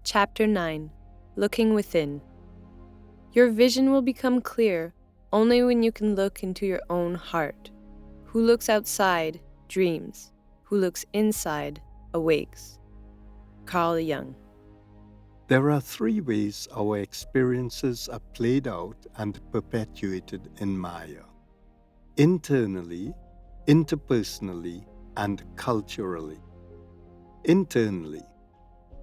Chapter 9. Looking Within. Your vision will become clear only when you can look into your own heart. Who looks outside dreams. Who looks inside awakes. Carl Jung. There are three ways our experiences are played out and perpetuated in Maya: internally, interpersonally, and culturally. Internally,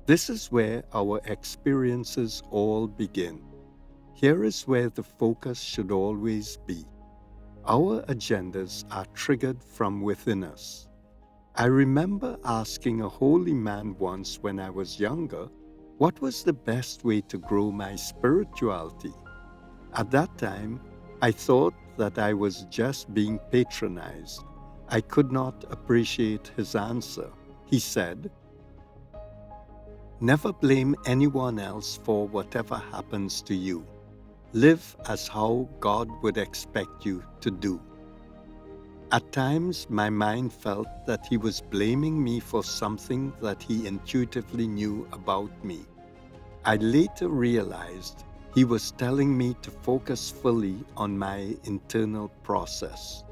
this is where our experiences all begin. Here is where the focus should always be. Our agendas are triggered from within us. I remember asking a holy man once when I was younger, what was the best way to grow my spirituality? At that time, I thought that I was just being patronized. I could not appreciate his answer. He said, "Never blame anyone else for whatever happens to you. Live as how God would expect you to do." At times, my mind felt that he was blaming me for something that he intuitively knew about me. I later realized he was telling me to focus fully on my internal process.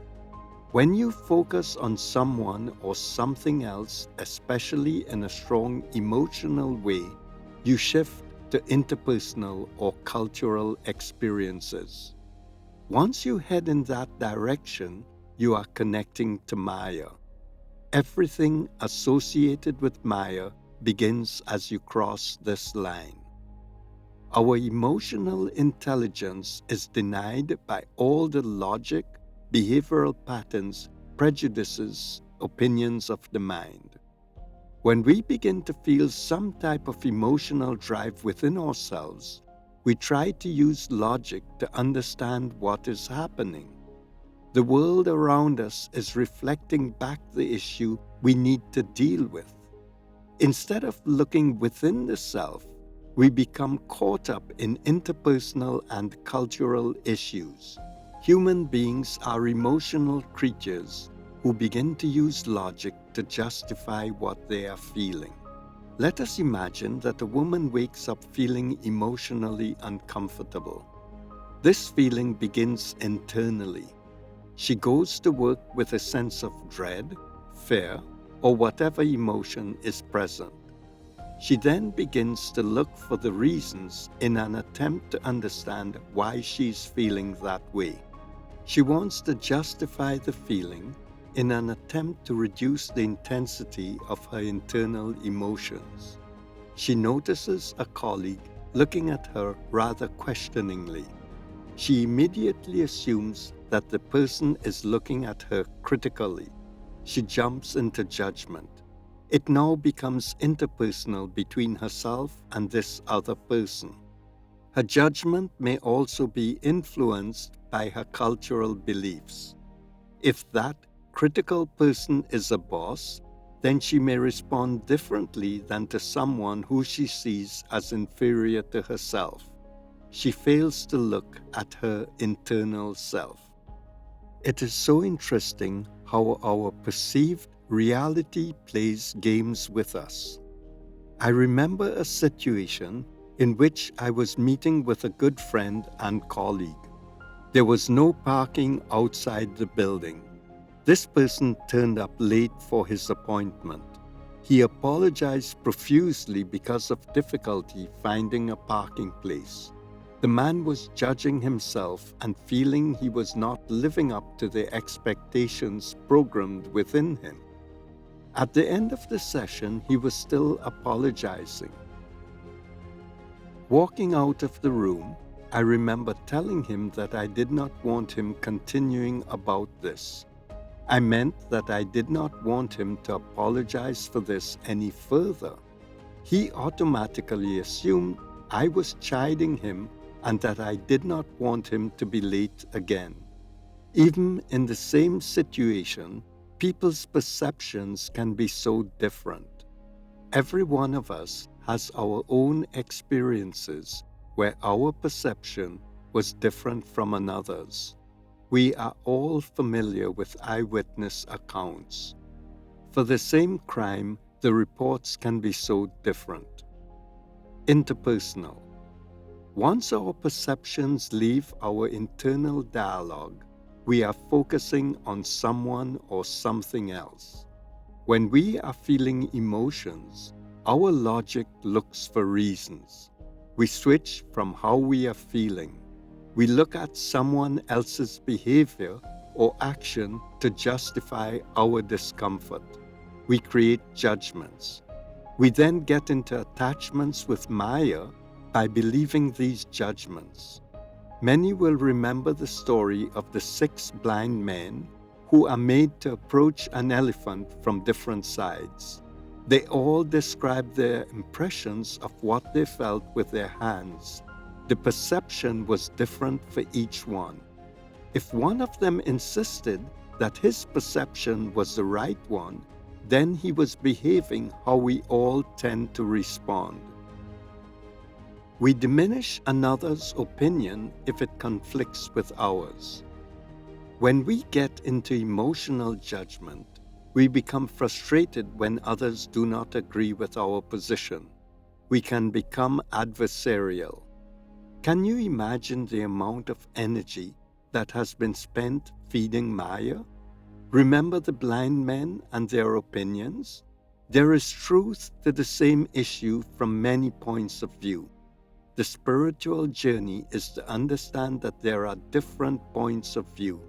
When you focus on someone or something else, especially in a strong emotional way, you shift to interpersonal or cultural experiences. Once you head in that direction, you are connecting to Maya. Everything associated with Maya begins as you cross this line. Our emotional intelligence is denied by all the logic, behavioral patterns, prejudices, opinions of the mind. When we begin to feel some type of emotional drive within ourselves, we try to use logic to understand what is happening. The world around us is reflecting back the issue we need to deal with. Instead of looking within the self, we become caught up in interpersonal and cultural issues. Human beings are emotional creatures who begin to use logic to justify what they are feeling. Let us imagine that a woman wakes up feeling emotionally uncomfortable. This feeling begins internally. She goes to work with a sense of dread, fear, or whatever emotion is present. She then begins to look for the reasons in an attempt to understand why she's feeling that way. She wants to justify the feeling in an attempt to reduce the intensity of her internal emotions. She notices a colleague looking at her rather questioningly. She immediately assumes that the person is looking at her critically. She jumps into judgment. It now becomes interpersonal between herself and this other person. Her judgment may also be influenced by her cultural beliefs. If that critical person is a boss, then she may respond differently than to someone who she sees as inferior to herself. She fails to look at her internal self. It is so interesting how our perceived reality plays games with us. I remember a situation in which I was meeting with a good friend and colleague. There was no parking outside the building. This person turned up late for his appointment. He apologized profusely because of difficulty finding a parking place. The man was judging himself and feeling he was not living up to the expectations programmed within him. At the end of the session, he was still apologizing. Walking out of the room, I remember telling him that I did not want him continuing about this. I meant that I did not want him to apologize for this any further. He automatically assumed I was chiding him and that I did not want him to be late again. Even in the same situation, people's perceptions can be so different. Every one of us has our own experiences where our perception was different from another's. We are all familiar with eyewitness accounts. For the same crime, the reports can be so different. Interpersonal. Once our perceptions leave our internal dialogue, we are focusing on someone or something else. When we are feeling emotions, our logic looks for reasons. We switch from how we are feeling. We look at someone else's behavior or action to justify our discomfort. We create judgments. We then get into attachments with Maya by believing these judgments. Many will remember the story of the 6 blind men who are made to approach an elephant from different sides. They all describe their impressions of what they felt with their hands. The perception was different for each one. If one of them insisted that his perception was the right one, then he was behaving how we all tend to respond. We diminish another's opinion if it conflicts with ours. When we get into emotional judgment, we become frustrated when others do not agree with our position. We can become adversarial. Can you imagine the amount of energy that has been spent feeding Maya? Remember the blind men and their opinions? There is truth to the same issue from many points of view. The spiritual journey is to understand that there are different points of view.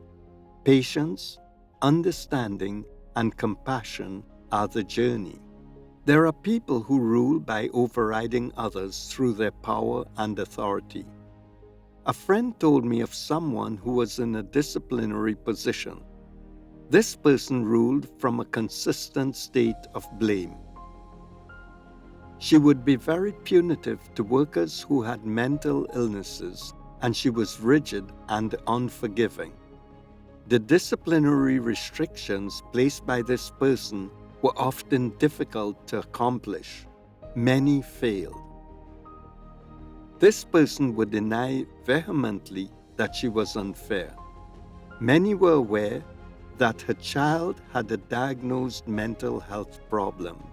Patience, understanding, and compassion are the journey. There are people who rule by overriding others through their power and authority. A friend told me of someone who was in a disciplinary position. This person ruled from a consistent state of blame. She would be very punitive to workers who had mental illnesses, and she was rigid and unforgiving. The disciplinary restrictions placed by this person were often difficult to accomplish. Many failed. This person would deny vehemently that she was unfair. Many were aware that her child had a diagnosed mental health problem.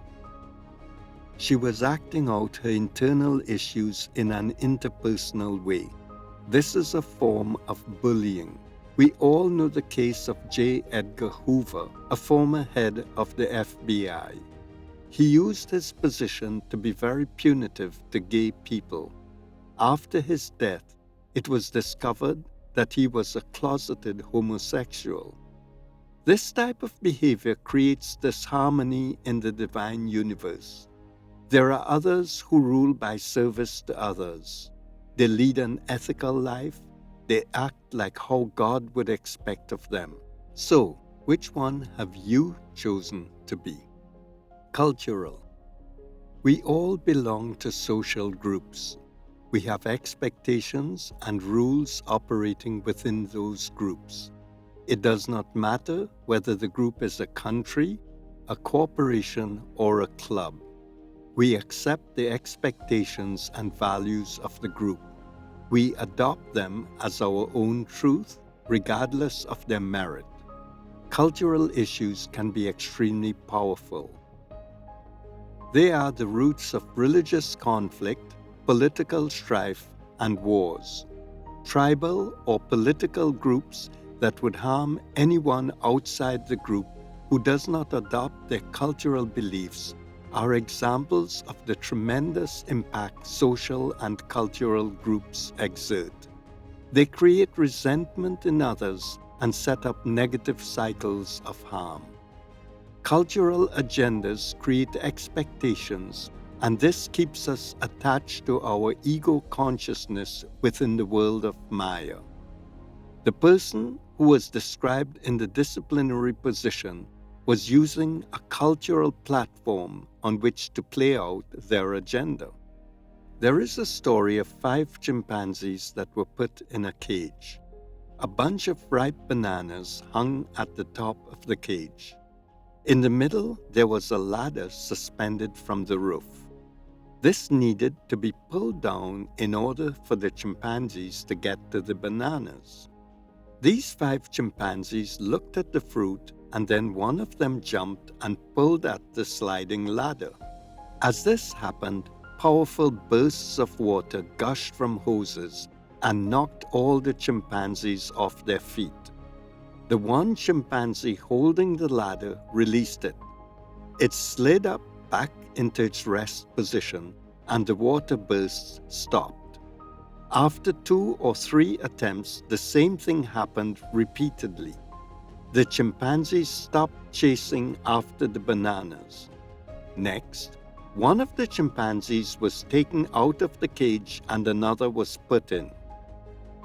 She was acting out her internal issues in an interpersonal way. This is a form of bullying. We all know the case of J. Edgar Hoover, a former head of the FBI. He used his position to be very punitive to gay people. After his death, it was discovered that he was a closeted homosexual. This type of behavior creates disharmony in the divine universe. There are others who rule by service to others. They lead an ethical life. They act like how God would expect of them. So, which one have you chosen to be? Cultural. We all belong to social groups. We have expectations and rules operating within those groups. It does not matter whether the group is a country, a corporation, or a club. We accept the expectations and values of the group. We adopt them as our own truth, regardless of their merit. Cultural issues can be extremely powerful. They are the roots of religious conflict, political strife, and wars. Tribal or political groups that would harm anyone outside the group who does not adopt their cultural beliefs are examples of the tremendous impact social and cultural groups exert. They create resentment in others and set up negative cycles of harm. Cultural agendas create expectations, and this keeps us attached to our ego consciousness within the world of Maya. The person who was described in the disciplinary position was using a cultural platform on which to play out their agenda. There is a story of 5 chimpanzees that were put in a cage. A bunch of ripe bananas hung at the top of the cage. In the middle, there was a ladder suspended from the roof. This needed to be pulled down in order for the chimpanzees to get to the bananas. These 5 chimpanzees looked at the fruit, and then one of them jumped and pulled at the sliding ladder. As this happened, powerful bursts of water gushed from hoses and knocked all the chimpanzees off their feet. The one chimpanzee holding the ladder released it. It slid up back into its rest position, and the water bursts stopped. After 2 or 3 attempts, the same thing happened repeatedly. The chimpanzees stopped chasing after the bananas. Next, one of the chimpanzees was taken out of the cage and another was put in.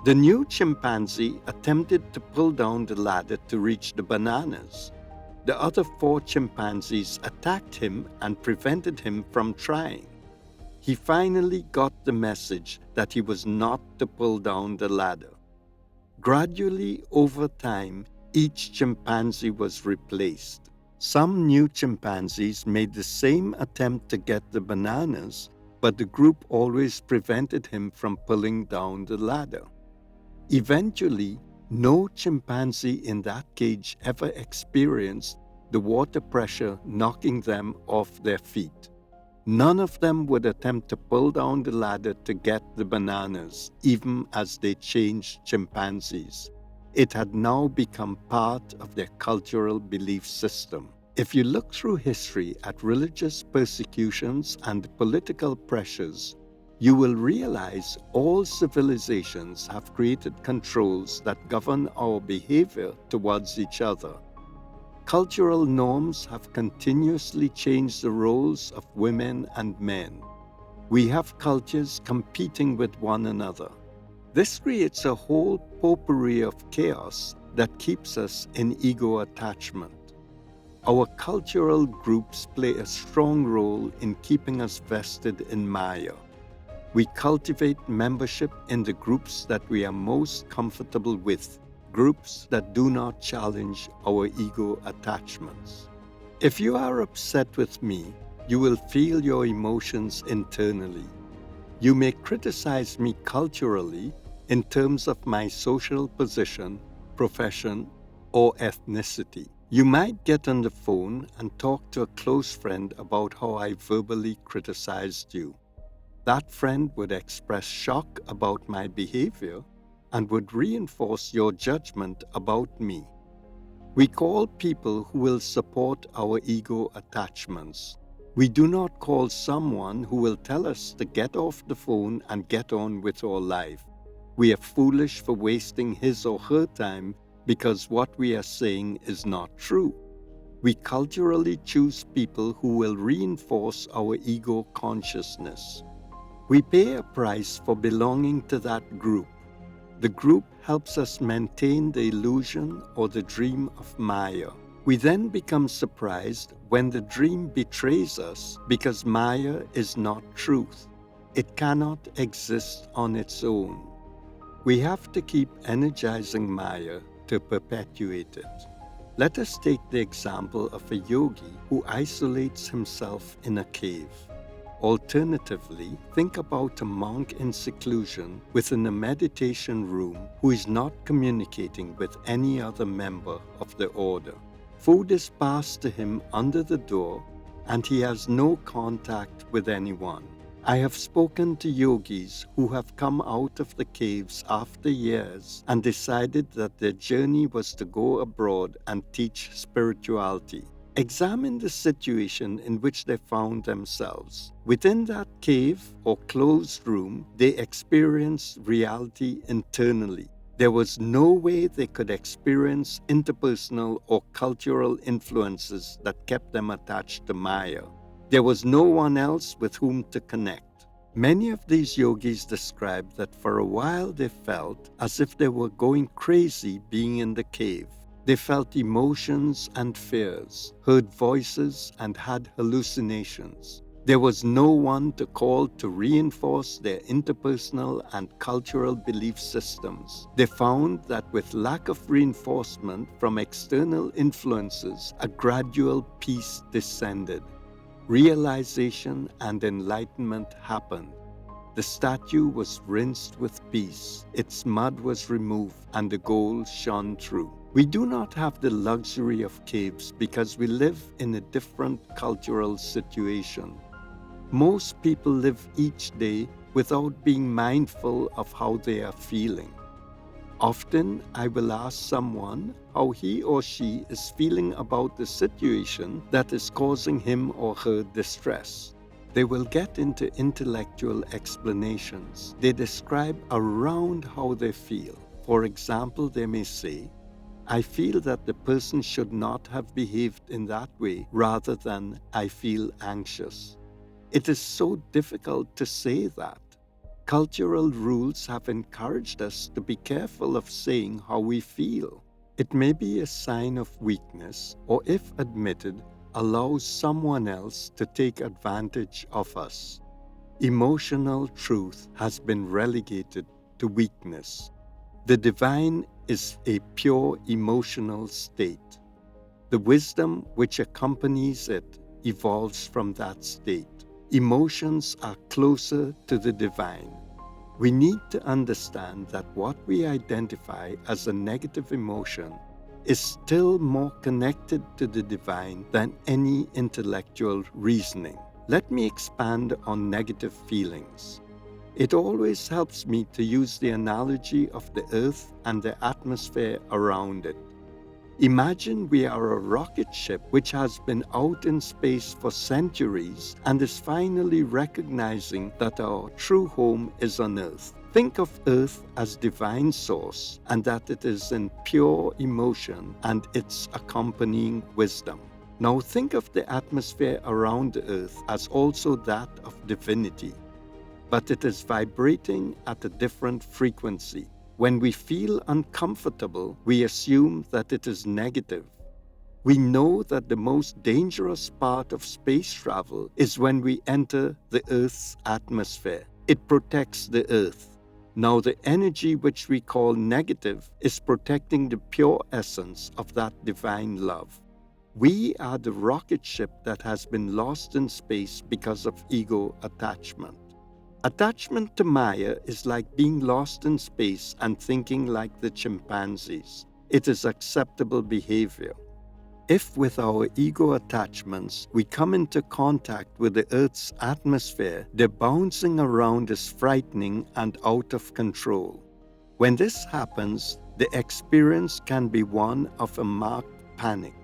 The new chimpanzee attempted to pull down the ladder to reach the bananas. The other 4 chimpanzees attacked him and prevented him from trying. He finally got the message that he was not to pull down the ladder. Gradually, over time, each chimpanzee was replaced. Some new chimpanzees made the same attempt to get the bananas, but the group always prevented him from pulling down the ladder. Eventually, no chimpanzee in that cage ever experienced the water pressure knocking them off their feet. None of them would attempt to pull down the ladder to get the bananas, even as they changed chimpanzees. It had now become part of their cultural belief system. If you look through history at religious persecutions and political pressures, you will realize all civilizations have created controls that govern our behavior towards each other. Cultural norms have continuously changed the roles of women and men. We have cultures competing with one another. This creates a whole potpourri of chaos that keeps us in ego attachment. Our cultural groups play a strong role in keeping us vested in Maya. We cultivate membership in the groups that we are most comfortable with, groups that do not challenge our ego attachments. If you are upset with me, you will feel your emotions internally. You may criticize me culturally in terms of my social position, profession, or ethnicity. You might get on the phone and talk to a close friend about how I verbally criticized you. That friend would express shock about my behavior and would reinforce your judgment about me. We call people who will support our ego attachments. We do not call someone who will tell us to get off the phone and get on with our life. We are foolish for wasting his or her time because what we are saying is not true. We culturally choose people who will reinforce our ego consciousness. We pay a price for belonging to that group. The group helps us maintain the illusion or the dream of Maya. We then become surprised when the dream betrays us because Maya is not truth. It cannot exist on its own. We have to keep energizing Maya to perpetuate it. Let us take the example of a yogi who isolates himself in a cave. Alternatively, think about a monk in seclusion within a meditation room who is not communicating with any other member of the order. Food is passed to him under the door, and he has no contact with anyone. I have spoken to yogis who have come out of the caves after years and decided that their journey was to go abroad and teach spirituality. Examine the situation in which they found themselves. Within that cave or closed room, they experienced reality internally. There was no way they could experience interpersonal or cultural influences that kept them attached to Maya. There was no one else with whom to connect. Many of these yogis described that for a while they felt as if they were going crazy being in the cave. They felt emotions and fears, heard voices, and had hallucinations. There was no one to call to reinforce their interpersonal and cultural belief systems. They found that with lack of reinforcement from external influences, a gradual peace descended. Realization and enlightenment happened. The statue was rinsed with peace, its mud was removed, and the gold shone through. We do not have the luxury of caves because we live in a different cultural situation. Most people live each day without being mindful of how they are feeling. Often, I will ask someone how he or she is feeling about the situation that is causing him or her distress. They will get into intellectual explanations. They describe around how they feel. For example, they may say, "I feel that the person should not have behaved in that way," rather than "I feel anxious." It is so difficult to say that. Cultural rules have encouraged us to be careful of saying how we feel. It may be a sign of weakness, or if admitted, allows someone else to take advantage of us. Emotional truth has been relegated to weakness. The divine is a pure emotional state. The wisdom which accompanies it evolves from that state. Emotions are closer to the divine. We need to understand that what we identify as a negative emotion is still more connected to the divine than any intellectual reasoning. Let me expand on negative feelings. It always helps me to use the analogy of the earth and the atmosphere around it. Imagine we are a rocket ship which has been out in space for centuries and is finally recognizing that our true home is on Earth. Think of Earth as divine source and that it is in pure emotion and its accompanying wisdom. Now think of the atmosphere around the Earth as also that of divinity, but it is vibrating at a different frequency. When we feel uncomfortable, we assume that it is negative. We know that the most dangerous part of space travel is when we enter the Earth's atmosphere. It protects the Earth. Now, the energy which we call negative is protecting the pure essence of that divine love. We are the rocket ship that has been lost in space because of ego attachment. Attachment to Maya is like being lost in space and thinking like the chimpanzees. It is acceptable behavior. If with our ego attachments we come into contact with the Earth's atmosphere, the bouncing around is frightening and out of control. When this happens, the experience can be one of a marked panic.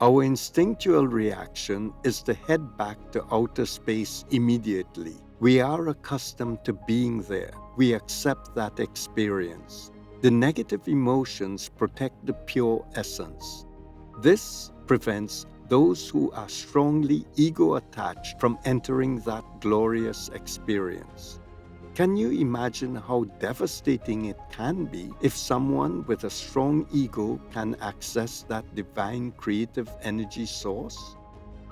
Our instinctual reaction is to head back to outer space immediately. We are accustomed to being there. We accept that experience. The negative emotions protect the pure essence. This prevents those who are strongly ego-attached from entering that glorious experience. Can you imagine how devastating it can be if someone with a strong ego can access that divine creative energy source?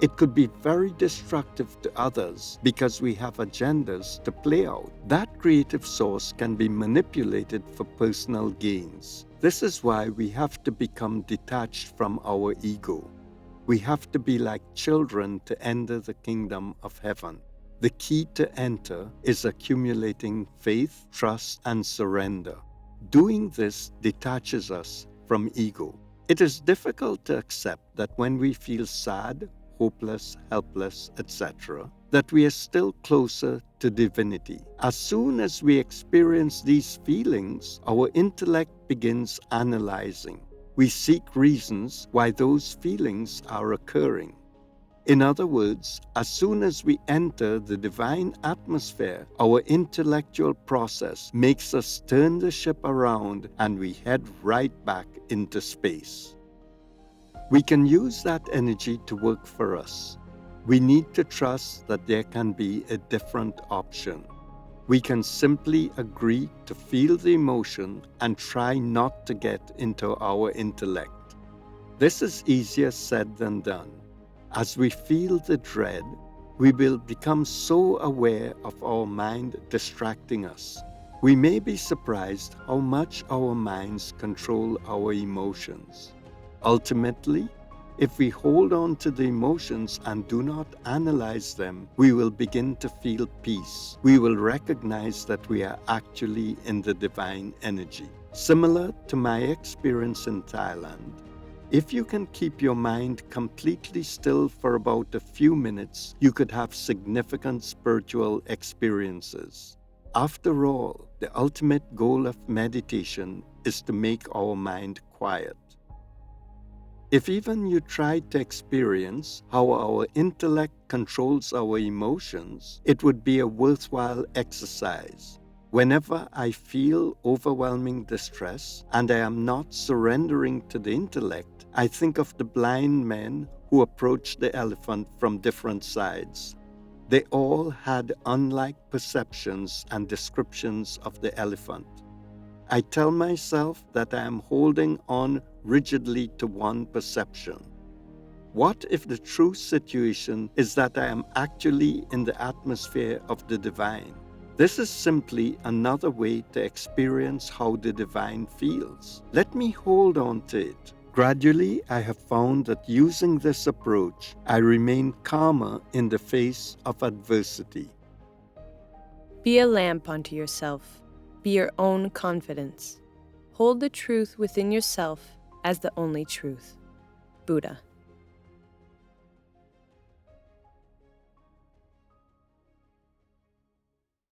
It could be very destructive to others because we have agendas to play out. That creative source can be manipulated for personal gains. This is why we have to become detached from our ego. We have to be like children to enter the kingdom of heaven. The key to enter is accumulating faith, trust, and surrender. Doing this detaches us from ego. It is difficult to accept that when we feel sad, hopeless, helpless, etc., that we are still closer to divinity. As soon as we experience these feelings, our intellect begins analyzing. We seek reasons why those feelings are occurring. In other words, as soon as we enter the divine atmosphere, our intellectual process makes us turn the ship around and we head right back into space. We can use that energy to work for us. We need to trust that there can be a different option. We can simply agree to feel the emotion and try not to get into our intellect. This is easier said than done. As we feel the dread, we will become so aware of our mind distracting us. We may be surprised how much our minds control our emotions. Ultimately, if we hold on to the emotions and do not analyze them, we will begin to feel peace. We will recognize that we are actually in the divine energy. Similar to my experience in Thailand, If you can keep your mind completely still for about a few minutes, you could have significant spiritual experiences. After all, the ultimate goal of meditation is to make our mind quiet. If even you try to experience how our intellect controls our emotions, it would be a worthwhile exercise. Whenever I feel overwhelming distress and I am not surrendering to the intellect, I think of the blind men who approached the elephant from different sides. They all had unlike perceptions and descriptions of the elephant. I tell myself that I am holding on rigidly to one perception. What if the true situation is that I am actually in the atmosphere of the divine? This is simply another way to experience how the divine feels. Let me hold on to it. Gradually, I have found that using this approach, I remain calmer in the face of adversity. Be a lamp unto yourself. Be your own confidence. Hold the truth within yourself as the only truth. Buddha.